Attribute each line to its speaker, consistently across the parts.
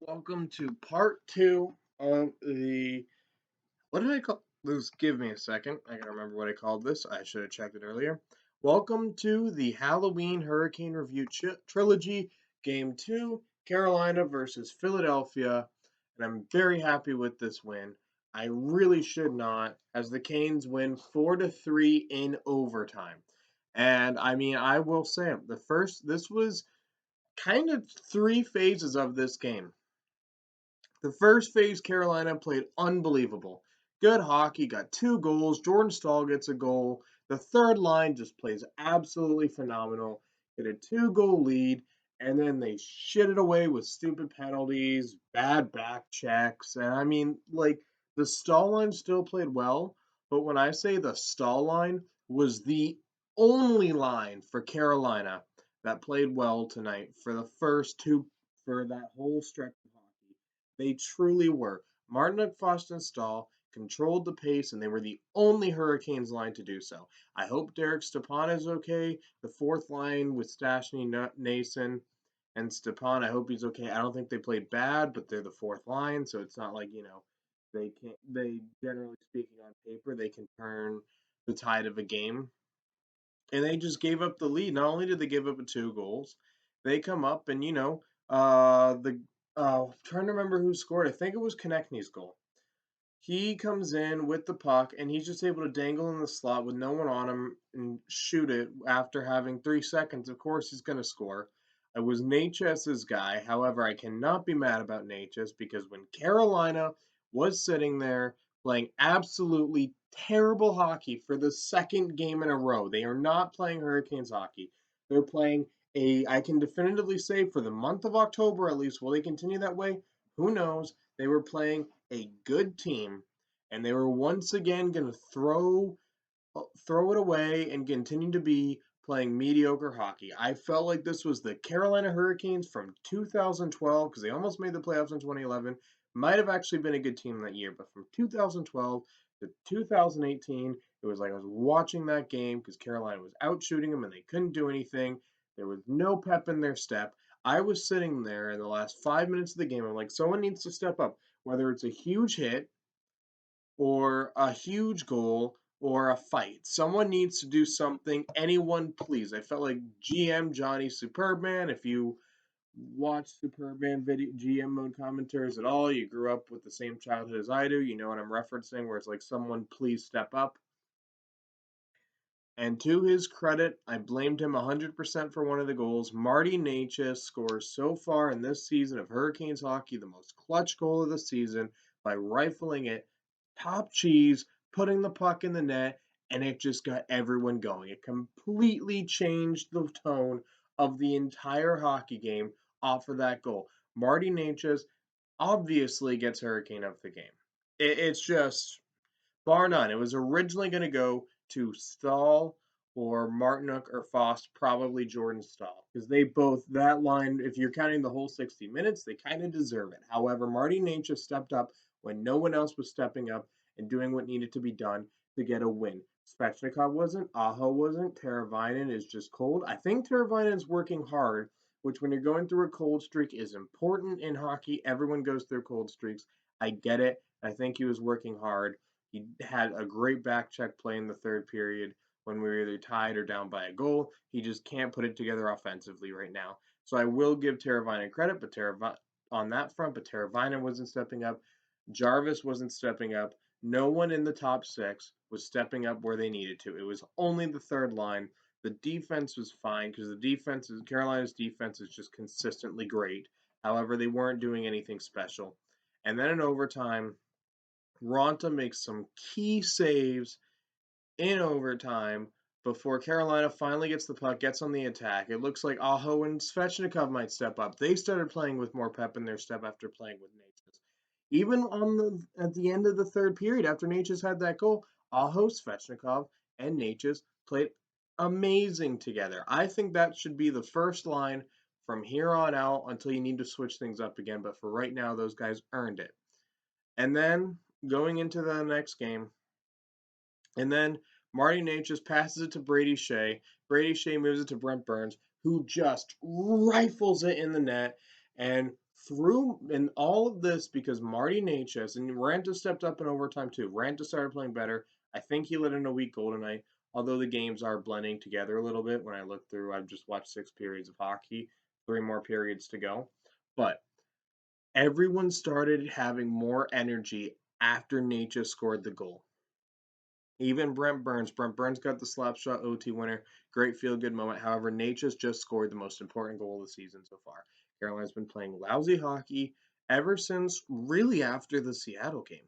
Speaker 1: Welcome to part two of what did I call this? Give me a second. I gotta remember what I called this. I should have checked it earlier. Welcome to the Halloween Hurricane Review Trilogy, Game 2, Carolina versus Philadelphia. And I'm very happy with this win. I really should not, as the Canes win 4-3 in overtime. And I mean, I will say this was kind of three phases of this game. The first phase, Carolina played unbelievable. Good hockey, got two goals. Jordan Stahl gets a goal. The third line just plays absolutely phenomenal. Get a two-goal lead, and then they shit it away with stupid penalties, bad back checks. And I mean, like, the Stahl line still played well, but when I say the Stahl line was the only line for Carolina that played well tonight for the first two, for that whole stretch of hockey. They truly were. Martinook, Foster, and Stahl controlled the pace, and they were the only Hurricanes line to do so. I hope Derek Stepan is okay. The fourth line with Stashny, Nason, and Stepan, I hope he's okay. I don't think they played bad, but they're the fourth line, so it's not like, they can't, they generally speaking on paper, they can turn the tide of a game. And they just gave up the lead. Not only did they give up two goals, they come up and the trying to remember who scored. I think it was Konechny's goal. He comes in with the puck and he's just able to dangle in the slot with no one on him and shoot it after having 3 seconds. Of course, he's going to score. I was Necas' guy. However, I cannot be mad about Necas because when Carolina was sitting there playing absolutely terrible hockey for the second game in a row, they are not playing Hurricanes hockey. They're playing I can definitively say for the month of October at least, will they continue that way? Who knows? They were playing a good team, and they were once again going to throw it away and continue to be playing mediocre hockey. I felt like this was the Carolina Hurricanes from 2012 because they almost made the playoffs in 2011. Might have actually been a good team that year, but from 2012 to 2018, it was like I was watching that game because Carolina was out shooting them and they couldn't do anything. There was no pep in their step. I was sitting there in the last 5 minutes of the game. I'm like, someone needs to step up, whether it's a huge hit or a huge goal or a fight. Someone needs to do something. Anyone, please. I felt like GM Johnny Superbman. If you watch Superbman video GM mode commentaries at all, you grew up with the same childhood as I do. You know what I'm referencing, where it's like, someone please step up. And to his credit, I blamed him 100% for one of the goals. Marty Necas scores so far in this season of Hurricanes hockey the most clutch goal of the season by rifling it top cheese, putting the puck in the net, and it just got everyone going. It completely changed the tone of the entire hockey game off of that goal. Marty Necas obviously gets Hurricane of the game. It's just bar none. It was originally going to go to Stahl or Martinook or Fost, probably Jordan Stahl, because they both, that line, if you're counting the whole 60 minutes, they kind of deserve it. However, Marty Necas stepped up when no one else was stepping up and doing what needed to be done to get a win. Svechnikov wasn't, Aho wasn't, Teravainen is just cold. I think Teravainen is working hard, which when you're going through a cold streak is important in hockey. Everyone goes through cold streaks. I get it. I think he was working hard. He had a great back check play in the third period when we were either tied or down by a goal. He just can't put it together offensively right now. So I will give Teravainen credit, but on that front, but Teravainen wasn't stepping up. Jarvis wasn't stepping up. No one in the top six was stepping up where they needed to. It was only the third line. The defense was fine because Carolina's defense is just consistently great. However, they weren't doing anything special. And then in overtime, Ronta makes some key saves in overtime before Carolina finally gets the puck, gets on the attack. It looks like Aho and Svechnikov might step up. They started playing with more pep in their step after playing with Natchez. Even at the end of the third period, after Natchez had that goal, Aho, Svechnikov, and Natchez played amazing together. I think that should be the first line from here on out until you need to switch things up again. But for right now, those guys earned it. And then going into the next game, and then Marty Necas passes it to Brady Shea. Brady Shea moves it to Brent Burns, who just rifles it in the net. And through in all of this because Marty Necas and Ranta stepped up in overtime too. Ranta started playing better. I think he let in a weak goal tonight. Although the games are blending together a little bit when I look through, I've just watched 6 periods of hockey, 3 more periods to go. But everyone started having more energy after Necas scored the goal. Even Brent Burns. Brent Burns got the slap shot OT winner. Great feel good moment. However, Necas just scored the most important goal of the season so far. Carolina's been playing lousy hockey ever since really after the Seattle game.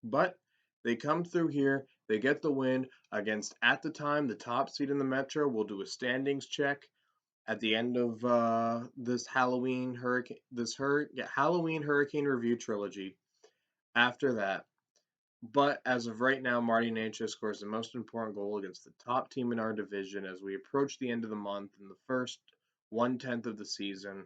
Speaker 1: But they come through here. They get the win against, at the time, the top seed in the Metro. We'll do a standings check at the end of this Halloween Hurricane Review trilogy. After that, but as of right now, Marty Necas scores the most important goal against the top team in our division as we approach the end of the month in the first 1/10 of the season.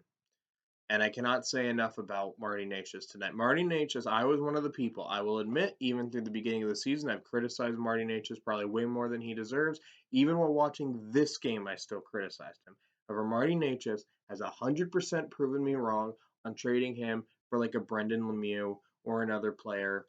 Speaker 1: And I cannot say enough about Marty Necas tonight. Marty Necas, I was one of the people. I will admit, even through the beginning of the season, I've criticized Marty Necas probably way more than he deserves. Even while watching this game, I still criticized him. However, Marty Necas has 100% proven me wrong on trading him for like a Brendan Lemieux or another player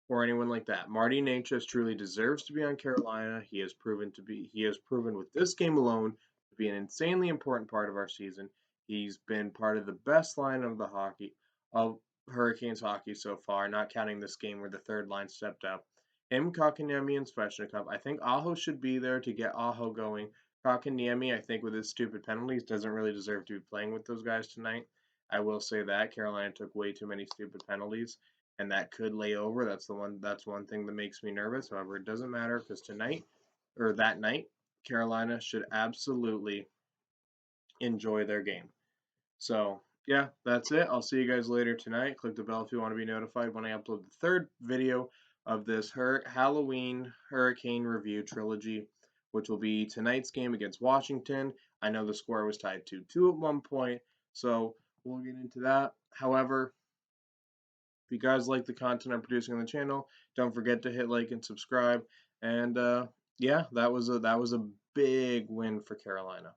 Speaker 1: or anyone like that. Marty Necas truly deserves to be on Carolina. He has proven with this game alone to be an insanely important part of our season. He's been part of the best line of Hurricanes hockey so far, not counting this game where the third line stepped up. Him, Kotkaniemi, and Svechnikov. I think Aho should be there to get Aho going. Kotkaniemi, I think, with his stupid penalties, doesn't really deserve to be playing with those guys tonight. I will say that Carolina took way too many stupid penalties and that could lay over. That's one thing that makes me nervous. However, it doesn't matter because tonight or that night, Carolina should absolutely enjoy their game. So yeah, that's it. I'll see you guys later tonight. Click the bell if you want to be notified when I upload the third video of this Halloween Hurricane Review trilogy, which will be tonight's game against Washington. I know the score was tied 2-2 at one point, so we'll get into that. However, if you guys like the content I'm producing on the channel, don't forget to hit like and subscribe. And yeah, that was a big win for Carolina.